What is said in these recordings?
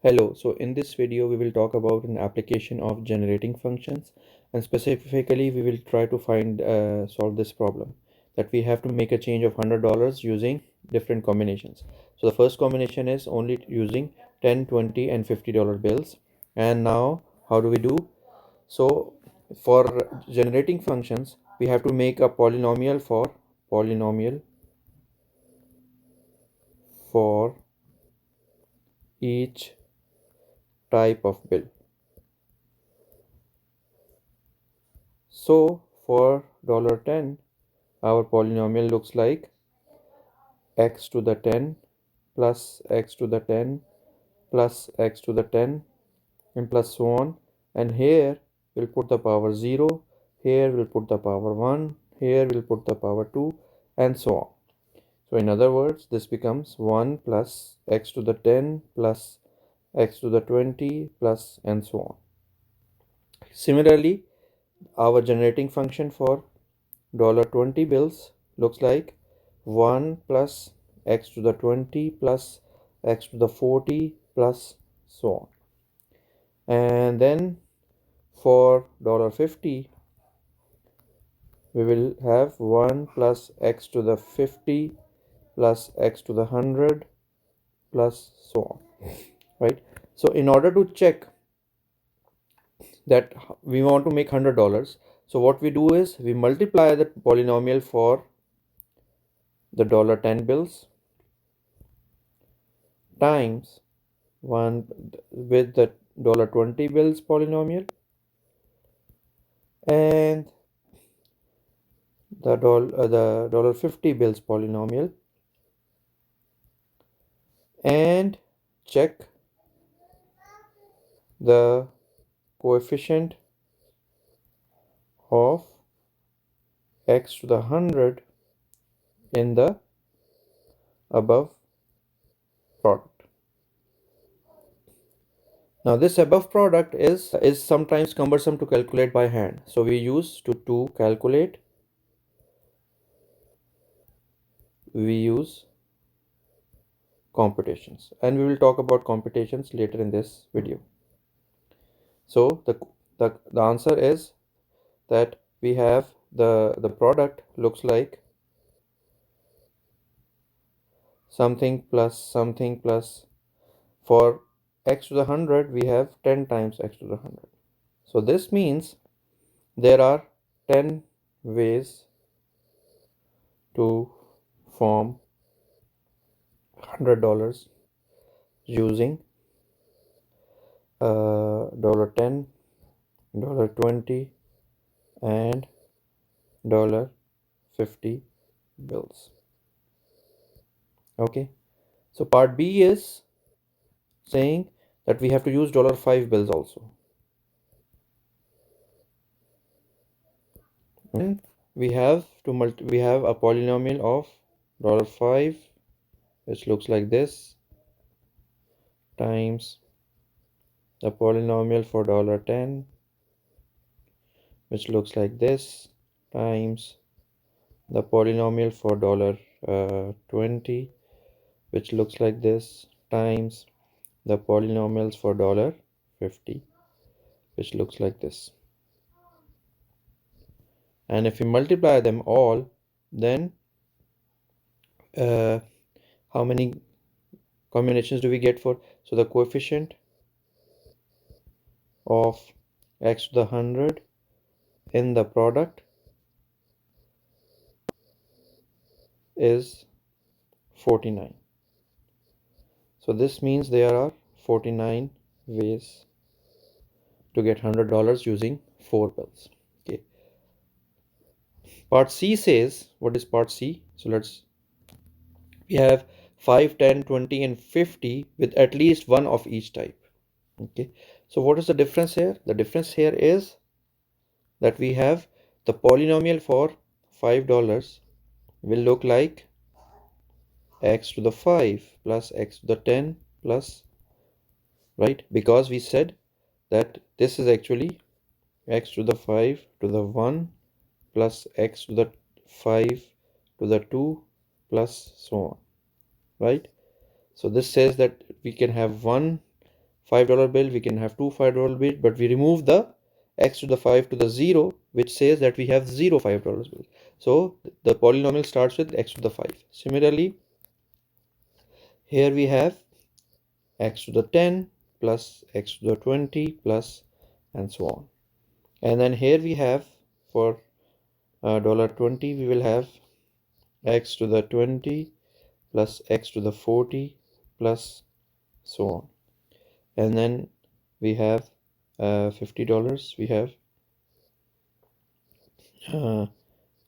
Hello, so in this video we will talk about an application of generating functions, and specifically we will try to solve this problem that we have to make a change of $100 using different combinations. So the first combination is only using 10, 20 and $50 bills. And now how do we do? So for generating functions we have to make a polynomial for each type of bill. So for $10, our polynomial looks like x to the 10 plus x to the 10 plus x to the 10 and plus so on. And here we'll put the power 0, here we'll put the power 1, here we'll put the power 2, and so on. So in other words, this becomes 1 plus x to the 10 plus x to the 20 plus and so on. Similarly, our generating function for $20 bills looks like 1 plus x to the 20 plus x to the 40 plus so on. And then for $50 we will have 1 plus x to the 50 plus x to the 100 plus so on, right? So in order to check that we want to make $100, so what we do is we multiply the polynomial for the $10 bills times 1 with the $20 bills polynomial and the $50 bills polynomial, and check the coefficient of x to the 100 in the above product. Now this above product is sometimes cumbersome to calculate by hand, so we use to calculate we use computations, and we will talk about computations later in this video. So the answer is that we have the product looks like something plus for x to the 100 we have 10 times x to the 100. So this means there are 10 ways to form $100 using $10, $20 and $50 bills. Okay, so part B is saying that we have to use $5 bills also, and we have a polynomial of $5, which looks like this, times the polynomial for $10, which looks like this, times the polynomial for $20, which looks like this, times the polynomials for $50, which looks like this. And if we multiply them all, then how many combinations do we get for? So the coefficient of x to the 100 in the product is 49. So this means there are 49 ways to get $100 using 4 bills. Okay. Part C says, what is part C? So we have 5, 10, 20 and 50 with at least one of each type. Okay. So what is the difference here? The difference here is that we have the polynomial for $5 will look like x to the 5 plus x to the 10 plus, right? Because we said that this is actually x to the 5 to the 1 plus x to the 5 to the 2 plus so on, right? So this says that we can have one $5 bill, we can have two $5 bills, but we remove the x to the 5 to the 0, which says that we have 0 $5 bills. So the polynomial starts with x to the 5. Similarly, here we have x to the 10 plus x to the 20 plus and so on. And then here we have for $20 we will have x to the 20 plus x to the 40 plus so on. And then we have $50, we have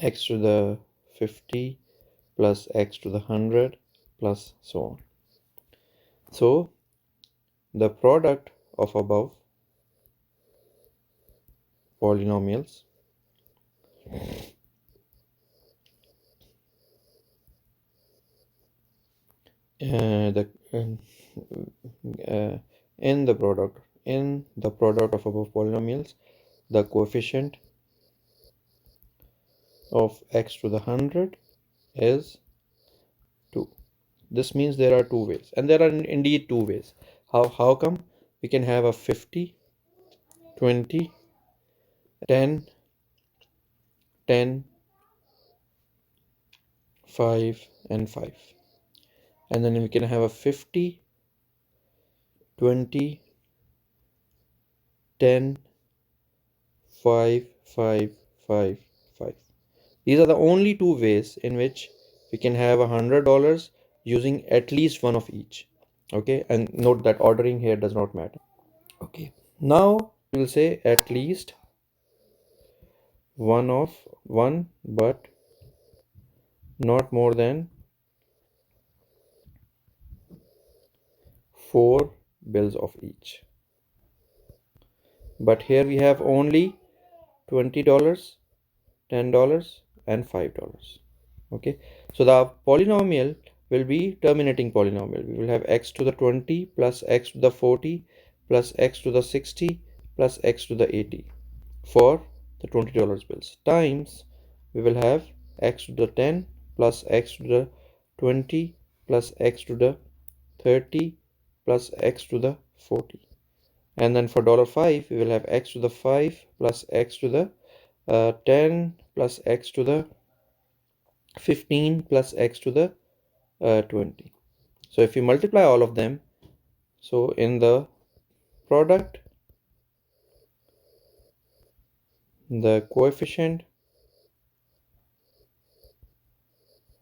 x to the 50 plus x to the 100 plus so on. So the product of above polynomials in the product of above polynomials, the coefficient of x to the 100 is 2. This means there are two ways, and there are indeed two ways. How come? We can have a 50, 20, 10, 10, 5, and 5. And then we can have a 50, 20, 10, 5, 5, 5, 5. These are the only two ways in which we can have $100 using at least one of each. Okay, and note that ordering here does not matter. Okay, now we will say at least one, but not more than 4 bills of each. But here we have only $20, $10, and $5. Okay, so the polynomial will be terminating polynomial. We will have x to the 20 plus x to the 40 plus x to the 60 plus x to the 80 for the $20 bills, times we will have x to the 10 plus x to the 20 plus x to the 30 plus x to the 40. And then for $5 we will have x to the 5 plus x to the 10 plus x to the 15 plus x to the 20. So if we multiply all of them, so in the product, the coefficient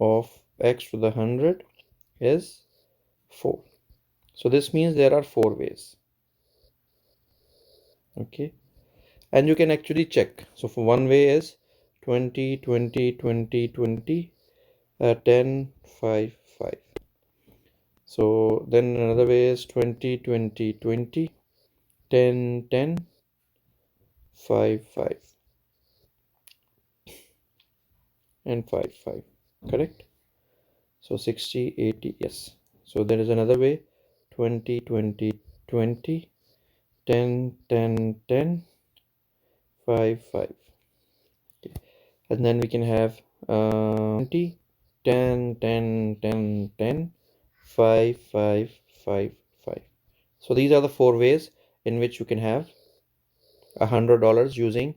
of x to the 100 is 4. So this means there are 4 ways. Okay, and you can actually check. So for one way is 20, 20, 20, 20, 10, 5, 5. So then another way is 20, 20, 20, 10, 10, 5, 5, and 5, 5. Correct? So 60, 80, yes. So there is another way, 20, 20, 20, 10, 10, 10, 5, 5. Okay. And then we can have 20, 10, 10, 10, 10, 5, 5, 5, 5. So these are the 4 ways in which you can have $100 using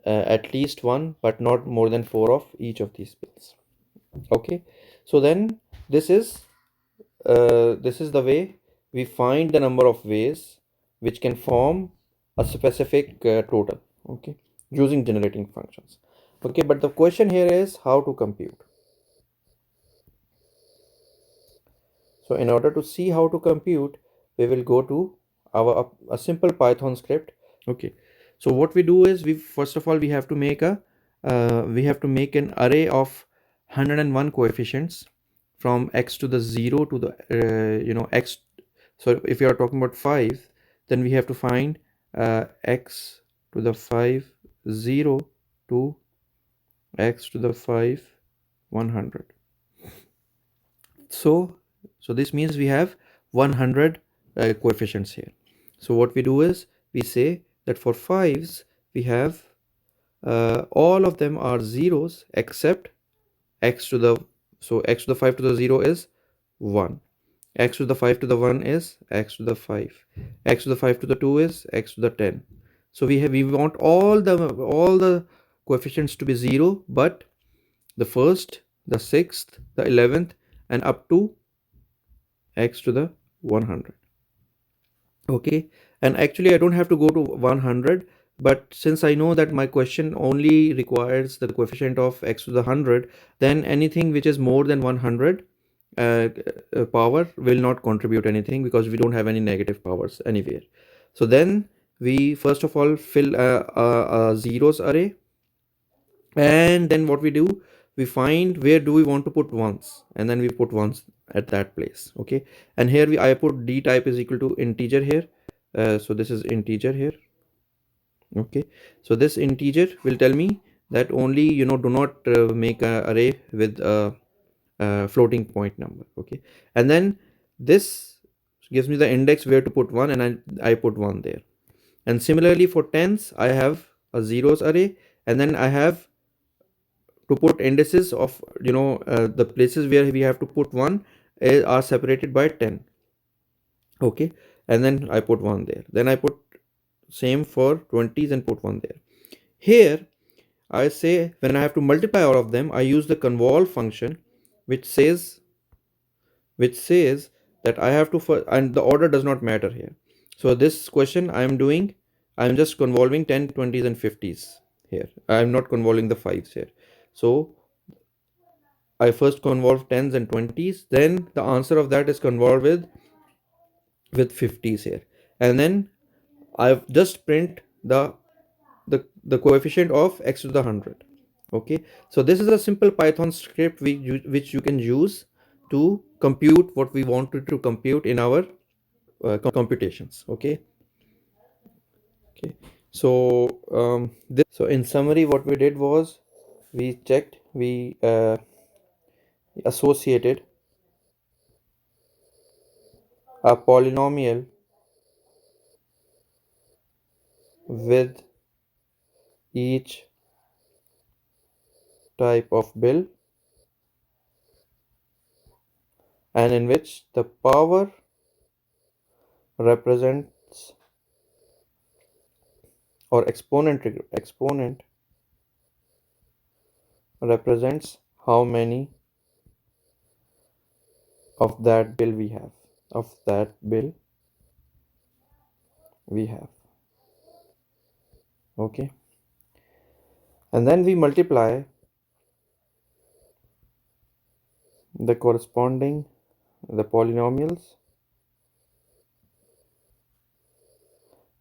at least one, but not more than 4 of each of these bills. Okay, so then this is the way we find the number of ways which can form a specific total, okay, using generating functions. Okay, but the question here is how to compute. So in order to see how to compute, we will go to a simple Python script. Okay, so what we do is, we first of all we have to make an array of 101 coefficients from x to the 0 to the x. So if you are talking about 5, then we have to find x to the 5 0 to x to the 5 100. So this means we have 100 coefficients here. So what we do is, we say that for 5s we have all of them are zeros except x to the 5 to the 0 is 1, x to the 5 to the 1 is x to the 5, x to the 5 to the 2 is x to the 10. So we want all the coefficients to be 0, but the first, the 6th, the 11th, and up to x to the 100. Okay, and actually I don't have to go to 100, but since I know that my question only requires the coefficient of x to the 100, then anything which is more than 100 power will not contribute anything, because we don't have any negative powers anywhere. So then we first of all fill a zeros array, and then what we do, we find where do we want to put ones, and then we put ones at that place. Okay, and here I put d type is equal to integer here. So this is integer here. Okay, so this integer will tell me that only, do not make an array with a floating point number. Okay, and then this gives me the index where to put one, and I put one there. And similarly for tens, I have a zeros array, and then I have to put indices of, the places where we have to put one are separated by 10. Okay, and then I put one there, then I put same for 20s and put one there. Here I say when I have to multiply all of them, I use the convolve function, which says that I have to, and the order does not matter here. So this question I'm just convolving 10, 20s and 50s here. I'm not convolving the 5s here. So I first convolve 10s and 20s, then the answer of that is convolved with 50s here, and then I've just print the coefficient of x to the 100. Okay, so this is a simple Python script which you can use to compute what we wanted to compute in our computations. Okay, so in summary, what we did was we associated a polynomial with each type of bill, and in which the power represents, or exponent represents how many of that bill we have. Okay, and then we multiply the corresponding the polynomials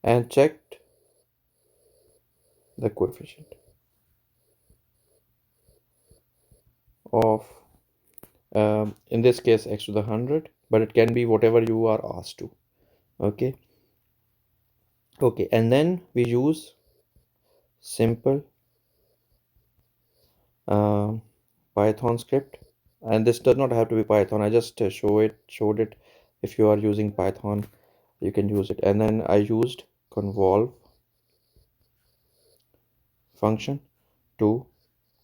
and checked the coefficient of, in this case, x to the 100, but it can be whatever you are asked to. Okay, and then we use simple Python script, and this does not have to be Python. I just showed it. If you are using Python, you can use it. And then I used convolve function to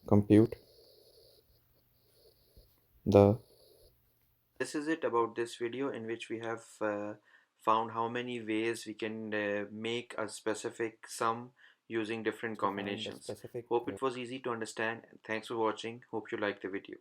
compute the. This is it about this video, in which we have found how many ways we can make a specific sum using different combinations. Hope it was easy to understand. Thanks for watching. Hope you liked the video.